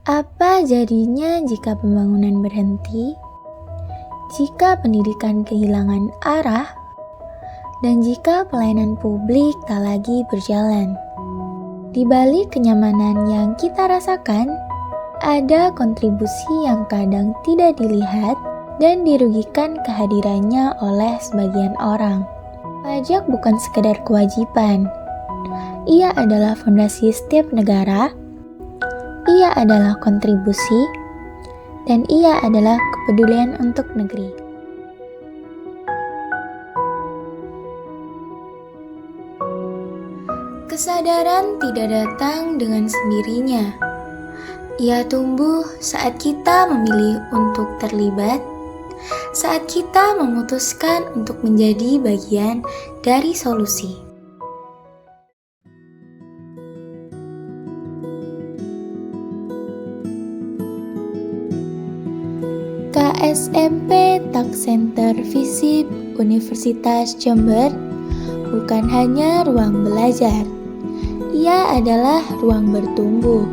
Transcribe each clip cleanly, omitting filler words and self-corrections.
Apa jadinya jika pembangunan berhenti? Jika pendidikan kehilangan arah? Dan jika pelayanan publik tak lagi berjalan? Di balik kenyamanan yang kita rasakan, ada kontribusi yang kadang tidak dilihat dan dirugikan kehadirannya oleh sebagian orang. Pajak bukan sekedar kewajiban. Ia adalah fondasi setiap negara. Ia adalah kontribusi, dan ia adalah kepedulian untuk negeri. Kesadaran tidak datang dengan sendirinya. Ia tumbuh saat kita memilih untuk terlibat, saat kita memutuskan untuk menjadi bagian dari solusi. KSMP Tak Center FISIP Universitas Jember bukan hanya ruang belajar. Ia adalah ruang bertumbuh,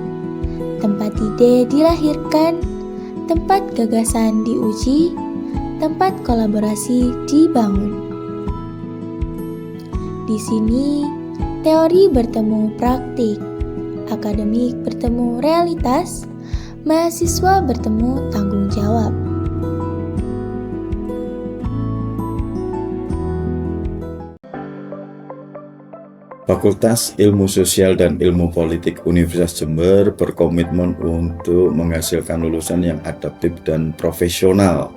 tempat ide dilahirkan, tempat gagasan diuji, tempat kolaborasi dibangun. Di sini, teori bertemu praktik, akademik bertemu realitas, mahasiswa bertemu tanggung jawab. Fakultas Ilmu Sosial dan Ilmu Politik Universitas Jember berkomitmen untuk menghasilkan lulusan yang adaptif dan profesional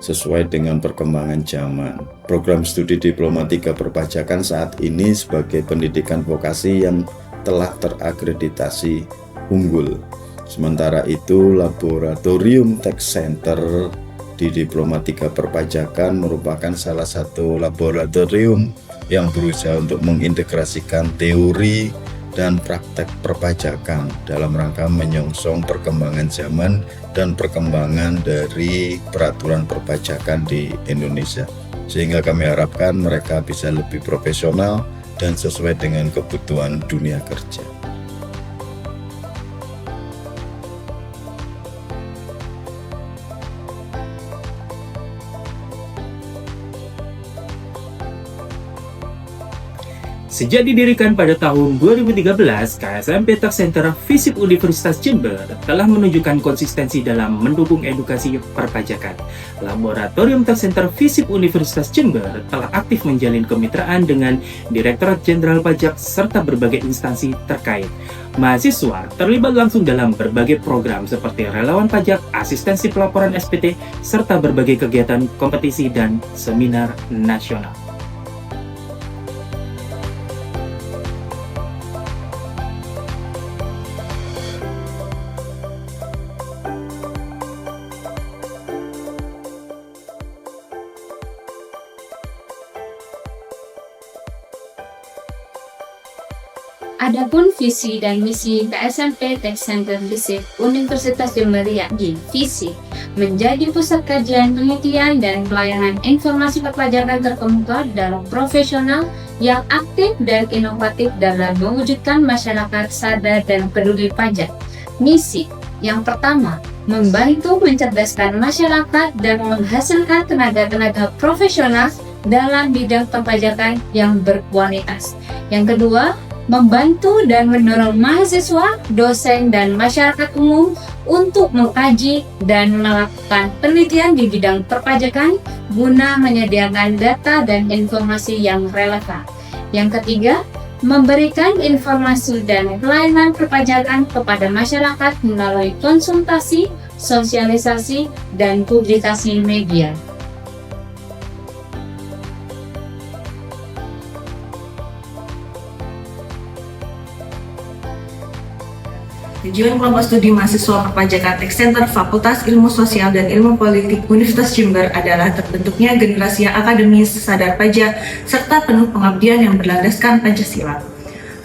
sesuai dengan perkembangan zaman. Program studi Diploma 3 Perpajakan saat ini sebagai pendidikan vokasi yang telah terakreditasi unggul. Sementara itu, Laboratorium Tech Center di Diploma 3 Perpajakan merupakan salah satu laboratorium yang berusaha untuk mengintegrasikan teori dan praktek perpajakan dalam rangka menyongsong perkembangan zaman dan perkembangan dari peraturan perpajakan di Indonesia. Sehingga kami harapkan mereka bisa lebih profesional dan sesuai dengan kebutuhan dunia kerja. Sejak didirikan pada tahun 2013, KSMP Tak Center FISIP Universitas Jember telah menunjukkan konsistensi dalam mendukung edukasi perpajakan. Laboratorium Tak Center FISIP Universitas Jember telah aktif menjalin kemitraan dengan Direktorat Jenderal Pajak serta berbagai instansi terkait. Mahasiswa terlibat langsung dalam berbagai program seperti relawan pajak, asistensi pelaporan SPT, serta berbagai kegiatan kompetisi dan seminar nasional. Adapun visi dan misi KSMP Tech Center FISIP Universitas Jember yakni visi menjadi pusat kajian, penelitian, dan pelayanan informasi perpajakan terkemuka dalam profesional yang aktif dan inovatif dalam mewujudkan masyarakat sadar dan peduli pajak. Misi yang pertama, membantu mencerdaskan masyarakat dan menghasilkan tenaga-tenaga profesional dalam bidang perpajakan yang berkualitas. Yang kedua, membantu dan mendorong mahasiswa, dosen, dan masyarakat umum untuk mengkaji dan melakukan penelitian di bidang perpajakan guna menyediakan data dan informasi yang relevan. Yang ketiga, memberikan informasi dan pelayanan perpajakan kepada masyarakat melalui konsultasi, sosialisasi, dan publikasi media. Tujuan kelompok studi mahasiswa perpajakan Tech Center Fakultas Ilmu Sosial dan Ilmu Politik Universitas Jember adalah terbentuknya generasi yang akademis, sadar pajak, serta penuh pengabdian yang berlandaskan Pancasila.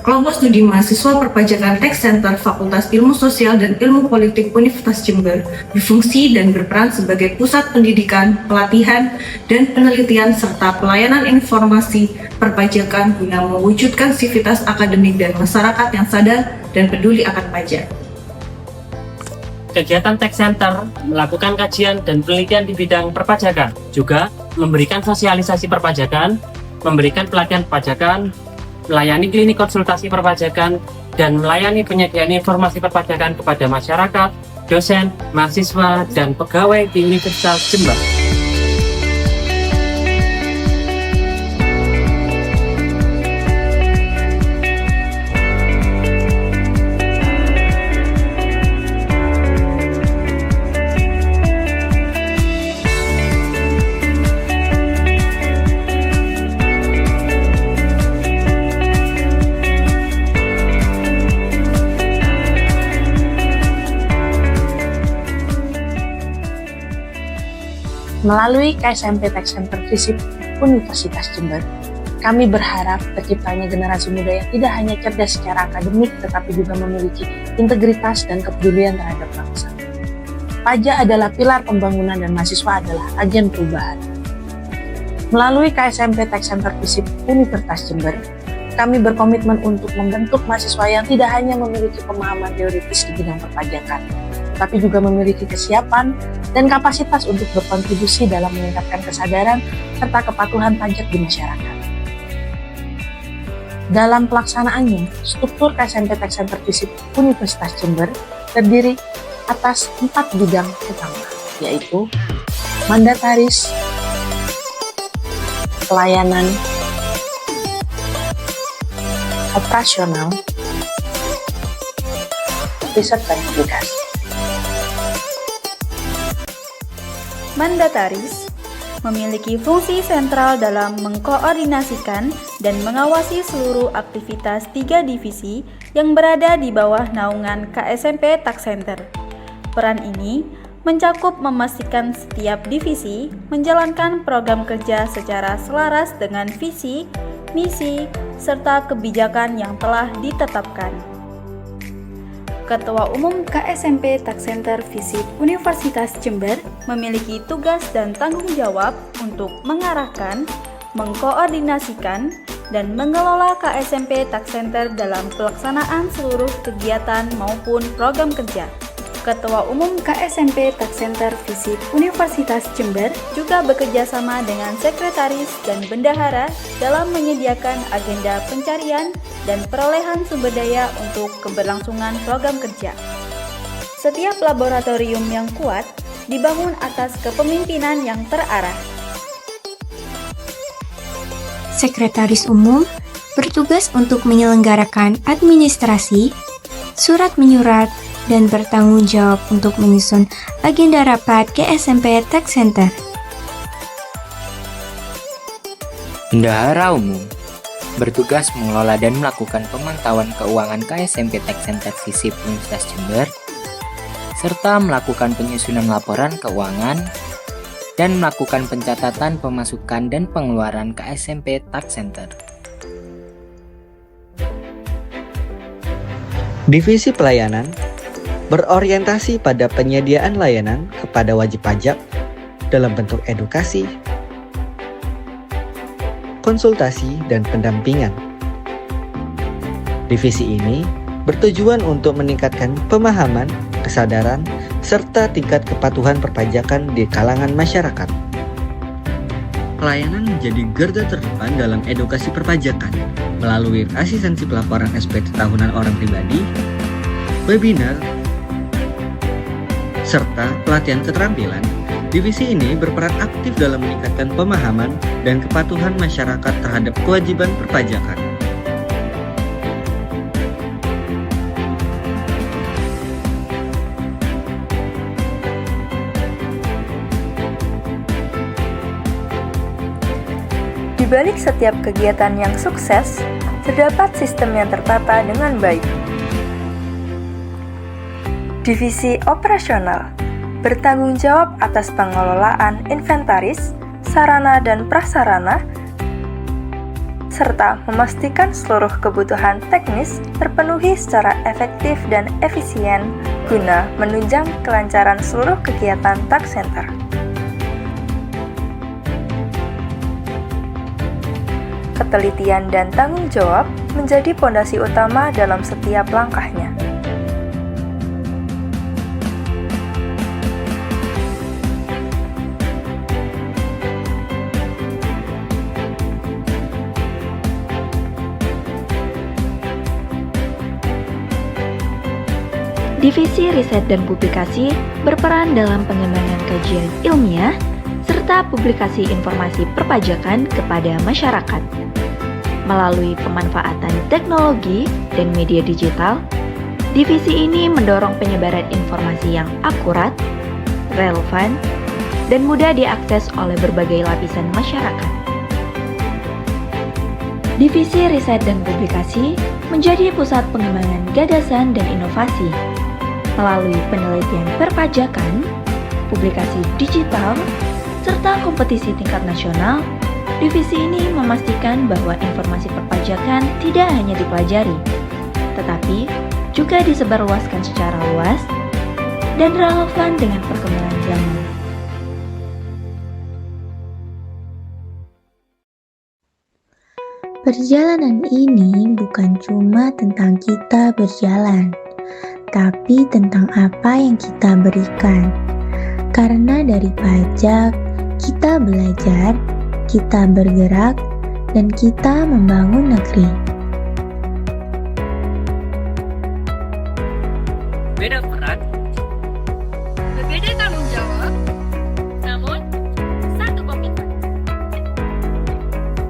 Kelompok studi mahasiswa perpajakan Tech Center Fakultas Ilmu Sosial dan Ilmu Politik Universitas Jember berfungsi dan berperan sebagai pusat pendidikan, pelatihan, dan penelitian serta pelayanan informasi perpajakan guna mewujudkan sivitas akademik dan masyarakat yang sadar dan peduli akan pajak. Kegiatan Tech Center melakukan kajian dan penelitian di bidang perpajakan, juga memberikan sosialisasi perpajakan, memberikan pelatihan perpajakan, melayani klinik konsultasi perpajakan, dan melayani penyediaan informasi perpajakan kepada masyarakat, dosen, mahasiswa, dan pegawai di Universitas Jember. Melalui KSMP Tech Center FISIP Universitas Jember, kami berharap terciptanya generasi muda yang tidak hanya cerdas secara akademik, tetapi juga memiliki integritas dan kepedulian terhadap bangsa. Pajak adalah pilar pembangunan dan mahasiswa adalah agen perubahan. Melalui KSMP Tech Center FISIP Universitas Jember, kami berkomitmen untuk membentuk mahasiswa yang tidak hanya memiliki pemahaman teoritis di bidang perpajakan, tapi juga memiliki kesiapan dan kapasitas untuk berkontribusi dalam meningkatkan kesadaran serta kepatuhan pajak di masyarakat. Dalam pelaksanaannya, struktur KSMP Tech Center FISIP Universitas Jember terdiri atas 4 bidang utama, yaitu mandataris, pelayanan, operasional, riset dan publikasi. Mandataris memiliki fungsi sentral dalam mengkoordinasikan dan mengawasi seluruh aktivitas 3 divisi yang berada di bawah naungan KSMP Tech Center. Peran ini mencakup memastikan setiap divisi menjalankan program kerja secara selaras dengan visi, misi, serta kebijakan yang telah ditetapkan. Ketua Umum KSMP Tech Center FISIP Universitas Jember memiliki tugas dan tanggung jawab untuk mengarahkan, mengkoordinasikan, dan mengelola KSMP Tech Center dalam pelaksanaan seluruh kegiatan maupun program kerja. Ketua Umum KSMP Tech Center FISIP Universitas Jember juga bekerja sama dengan sekretaris dan bendahara dalam menyediakan agenda pencarian dan perolehan sumber daya untuk keberlangsungan program kerja. Setiap laboratorium yang kuat dibangun atas kepemimpinan yang terarah. Sekretaris Umum bertugas untuk menyelenggarakan administrasi, surat menyurat, dan bertanggung jawab untuk menyusun agenda rapat KSMP Tech Center. Bendahara Umum bertugas mengelola dan melakukan pemantauan keuangan KSMP Tech Center FISIP Universitas Jember, serta melakukan penyusunan laporan keuangan dan melakukan pencatatan pemasukan dan pengeluaran KSMP Tech Center. Divisi Pelayanan berorientasi pada penyediaan layanan kepada wajib pajak dalam bentuk edukasi, konsultasi, dan pendampingan. Divisi ini bertujuan untuk meningkatkan pemahaman, kesadaran, serta tingkat kepatuhan perpajakan di kalangan masyarakat. Pelayanan menjadi garda terdepan dalam edukasi perpajakan melalui asistensi pelaporan SPT tahunan orang pribadi, webinar, serta pelatihan keterampilan. Divisi ini berperan aktif dalam meningkatkan pemahaman dan kepatuhan masyarakat terhadap kewajiban perpajakan. Di balik setiap kegiatan yang sukses, terdapat sistem yang tertata dengan baik. Divisi Operasional bertanggung jawab atas pengelolaan inventaris, sarana dan prasarana, serta memastikan seluruh kebutuhan teknis terpenuhi secara efektif dan efisien guna menunjang kelancaran seluruh kegiatan Tech Center. Ketelitian dan tanggung jawab menjadi pondasi utama dalam setiap langkahnya. Divisi Riset dan Publikasi berperan dalam pengembangan kajian ilmiah serta publikasi informasi perpajakan kepada masyarakat. Melalui pemanfaatan teknologi dan media digital, divisi ini mendorong penyebaran informasi yang akurat, relevan, dan mudah diakses oleh berbagai lapisan masyarakat. Divisi Riset dan Publikasi menjadi pusat pengembangan gagasan dan inovasi. Melalui penelitian perpajakan, publikasi digital, serta kompetisi tingkat nasional, divisi ini memastikan bahwa informasi perpajakan tidak hanya dipelajari, tetapi juga disebarluaskan secara luas dan relevan dengan perkembangan zaman. Perjalanan ini bukan cuma tentang kita berjalan, tapi tentang apa yang kita berikan. Karena dari pajak, kita belajar, kita bergerak, dan kita membangun negeri. Beda peran, berbeda tanggung jawab, namun satu komitmen.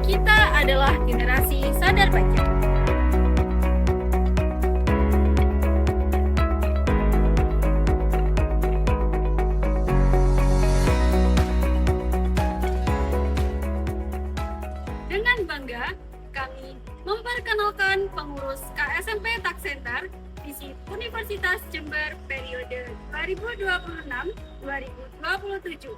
Kita adalah generasi sadar pajak. Dengan bangga, kami memperkenalkan pengurus KSMP Tak Center FISIP Universitas Jember periode 2026-2027.